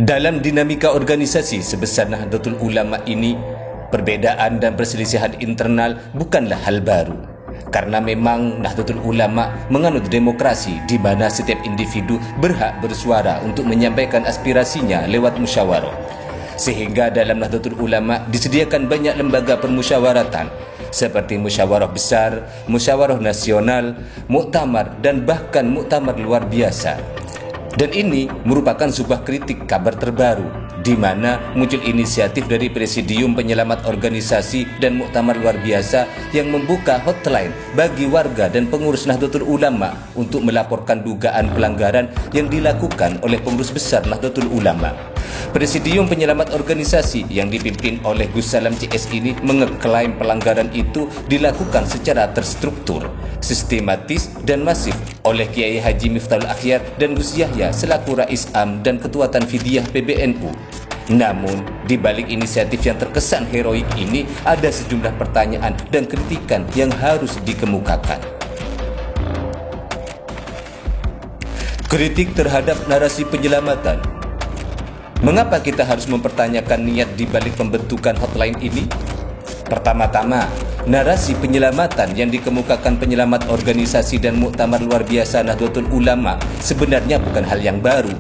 Dalam dinamika organisasi sebesar Nahdlatul Ulama ini, perbedaan dan perselisihan internal bukanlah hal baru. Karena memang Nahdlatul Ulama menganut demokrasi di mana setiap individu berhak bersuara untuk menyampaikan aspirasinya lewat musyawarah. Sehingga dalam Nahdlatul Ulama disediakan banyak lembaga permusyawaratan seperti musyawarah besar, musyawarah nasional, muktamar dan bahkan muktamar luar biasa. Dan ini merupakan sebuah kritik kabar terbaru di mana muncul inisiatif dari Presidium Penyelamat Organisasi dan Muktamar Luar Biasa yang membuka hotline bagi warga dan pengurus Nahdlatul Ulama untuk melaporkan dugaan pelanggaran yang dilakukan oleh pengurus besar Nahdlatul Ulama. Presidium Penyelamat Organisasi yang dipimpin oleh Gus Salam CS ini mengeklaim pelanggaran itu dilakukan secara terstruktur, sistematis dan masif oleh Kiai Haji Miftahul Akhyar dan Gus Yahya selaku Rais Am dan Ketua Tanfidiyah PBNU. Namun, di balik inisiatif yang terkesan heroik ini ada sejumlah pertanyaan dan kritikan yang harus dikemukakan. Kritik terhadap narasi penyelamatan. Mengapa kita harus mempertanyakan niat di balik pembentukan hotline ini? Pertama-tama, narasi penyelamatan yang dikemukakan penyelamat organisasi dan muktamar luar biasa Nahdlatul Ulama sebenarnya bukan hal yang baru.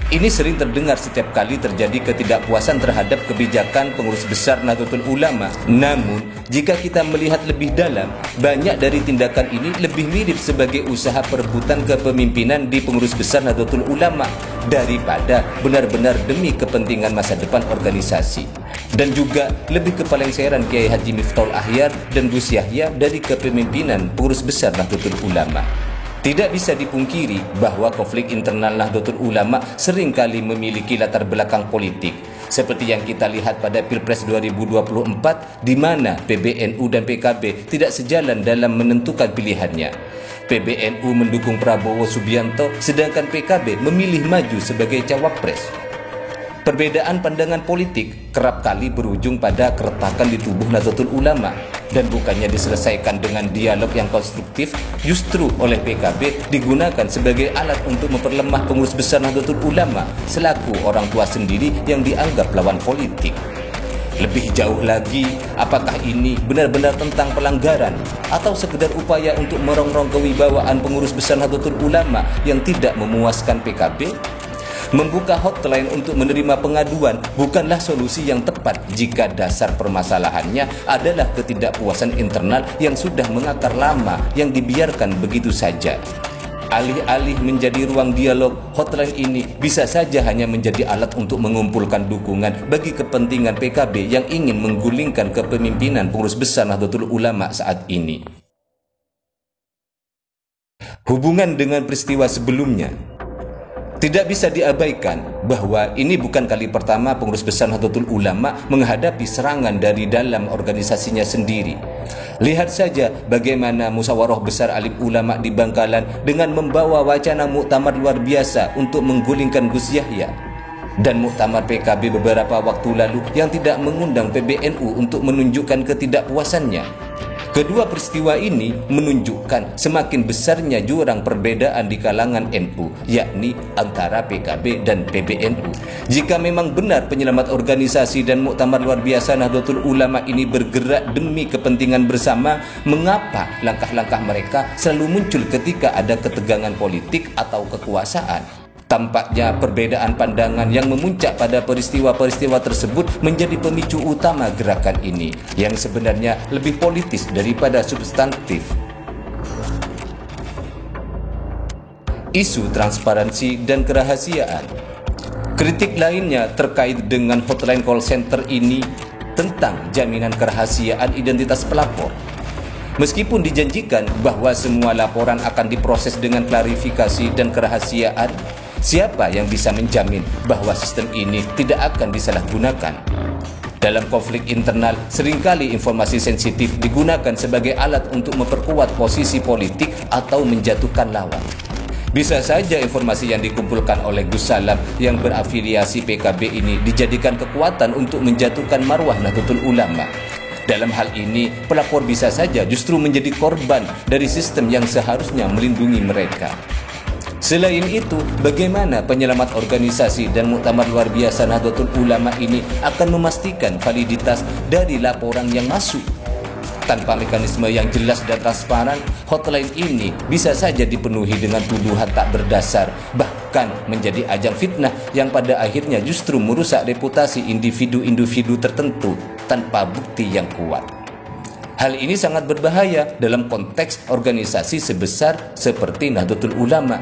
Ini sering terdengar setiap kali terjadi ketidakpuasan terhadap kebijakan pengurus besar Nahdlatul Ulama. Namun, jika kita melihat lebih dalam, banyak dari tindakan ini lebih mirip sebagai usaha perebutan kepemimpinan di pengurus besar Nahdlatul Ulama daripada benar-benar demi kepentingan masa depan organisasi. Dan juga lebih kepalengseran Kiai Haji Miftahul Akhyar dan Gus Yahya dari kepemimpinan pengurus besar Nahdlatul Ulama. Tidak bisa dipungkiri bahwa konflik internal Nahdlatul Ulama seringkali memiliki latar belakang politik, seperti yang kita lihat pada Pilpres 2024 di mana PBNU dan PKB tidak sejalan dalam menentukan pilihannya. PBNU mendukung Prabowo Subianto sedangkan PKB memilih maju sebagai cawapres. Perbedaan pandangan politik kerap kali berujung pada keretakan di tubuh Nahdlatul Ulama dan bukannya diselesaikan dengan dialog yang konstruktif, justru oleh PKB digunakan sebagai alat untuk memperlemah pengurus besar Nahdlatul Ulama selaku orang tua sendiri yang dianggap lawan politik. Lebih jauh lagi, apakah ini benar-benar tentang pelanggaran atau sekedar upaya untuk merongrong kewibawaan pengurus besar Nahdlatul Ulama yang tidak memuaskan PKB? Membuka hotline untuk menerima pengaduan bukanlah solusi yang tepat jika dasar permasalahannya adalah ketidakpuasan internal yang sudah mengakar lama yang dibiarkan begitu saja. Alih-alih menjadi ruang dialog, hotline ini bisa saja hanya menjadi alat untuk mengumpulkan dukungan bagi kepentingan PKB yang ingin menggulingkan kepemimpinan pengurus besar Nahdlatul Ulama saat ini. Hubungan dengan peristiwa sebelumnya. Tidak bisa diabaikan bahwa ini bukan kali pertama pengurus besar Nahdlatul Ulama menghadapi serangan dari dalam organisasinya sendiri. Lihat saja bagaimana musyawarah besar alim ulama di Bangkalan dengan membawa wacana muktamar luar biasa untuk menggulingkan Gus Yahya. Dan muktamar PKB beberapa waktu lalu yang tidak mengundang PBNU untuk menunjukkan ketidakpuasannya. Kedua peristiwa ini menunjukkan semakin besarnya jurang perbedaan di kalangan NU, yakni antara PKB dan PBNU. Jika memang benar penyelamat organisasi dan muktamar luar biasa Nahdlatul Ulama ini bergerak demi kepentingan bersama, mengapa langkah-langkah mereka selalu muncul ketika ada ketegangan politik atau kekuasaan? Tampaknya perbedaan pandangan yang memuncak pada peristiwa-peristiwa tersebut menjadi pemicu utama gerakan ini, yang sebenarnya lebih politis daripada substantif. Isu transparansi dan kerahasiaan. Kritik lainnya terkait dengan hotline call center ini tentang jaminan kerahasiaan identitas pelapor. Meskipun dijanjikan bahwa semua laporan akan diproses dengan klarifikasi dan kerahasiaan, siapa yang bisa menjamin bahwa sistem ini tidak akan disalahgunakan? Dalam konflik internal, seringkali informasi sensitif digunakan sebagai alat untuk memperkuat posisi politik atau menjatuhkan lawan. Bisa saja informasi yang dikumpulkan oleh Gus Salam yang berafiliasi PKB ini dijadikan kekuatan untuk menjatuhkan marwah Nahdlatul Ulama. Dalam hal ini, pelapor bisa saja justru menjadi korban dari sistem yang seharusnya melindungi mereka. Selain itu, bagaimana penyelamat organisasi dan muktamar luar biasa Nahdlatul Ulama ini akan memastikan validitas dari laporan yang masuk? Tanpa mekanisme yang jelas dan transparan, hotline ini bisa saja dipenuhi dengan tuduhan tak berdasar, bahkan menjadi ajang fitnah yang pada akhirnya justru merusak reputasi individu-individu tertentu tanpa bukti yang kuat. Hal ini sangat berbahaya dalam konteks organisasi sebesar seperti Nahdlatul Ulama,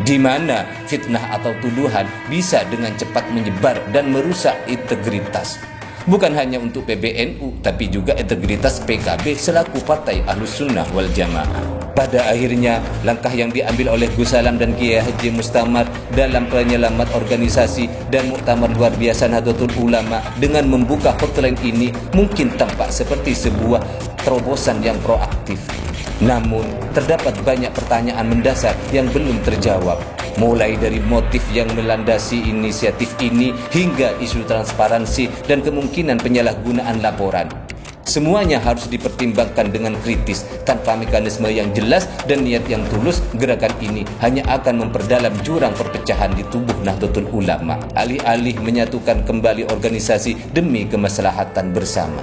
di mana fitnah atau tuduhan bisa dengan cepat menyebar dan merusak integritas. Bukan hanya untuk PBNU, tapi juga integritas PKB selaku Partai Ahlus Sunnah wal Jamaah. Pada akhirnya, langkah yang diambil oleh Gus Salam dan Kiai Haji Mustamar dalam penyelamat organisasi dan muktamar luar biasa Nahdlatul Ulama dengan membuka hotline ini mungkin tampak seperti sebuah terobosan yang proaktif. Namun, terdapat banyak pertanyaan mendasar yang belum terjawab, mulai dari motif yang melandasi inisiatif ini hingga isu transparansi dan kemungkinan penyalahgunaan laporan. Semuanya harus dipertimbangkan dengan kritis. Tanpa mekanisme yang jelas dan niat yang tulus, gerakan ini hanya akan memperdalam jurang perpecahan di tubuh Nahdlatul Ulama, alih-alih menyatukan kembali organisasi demi kemaslahatan bersama.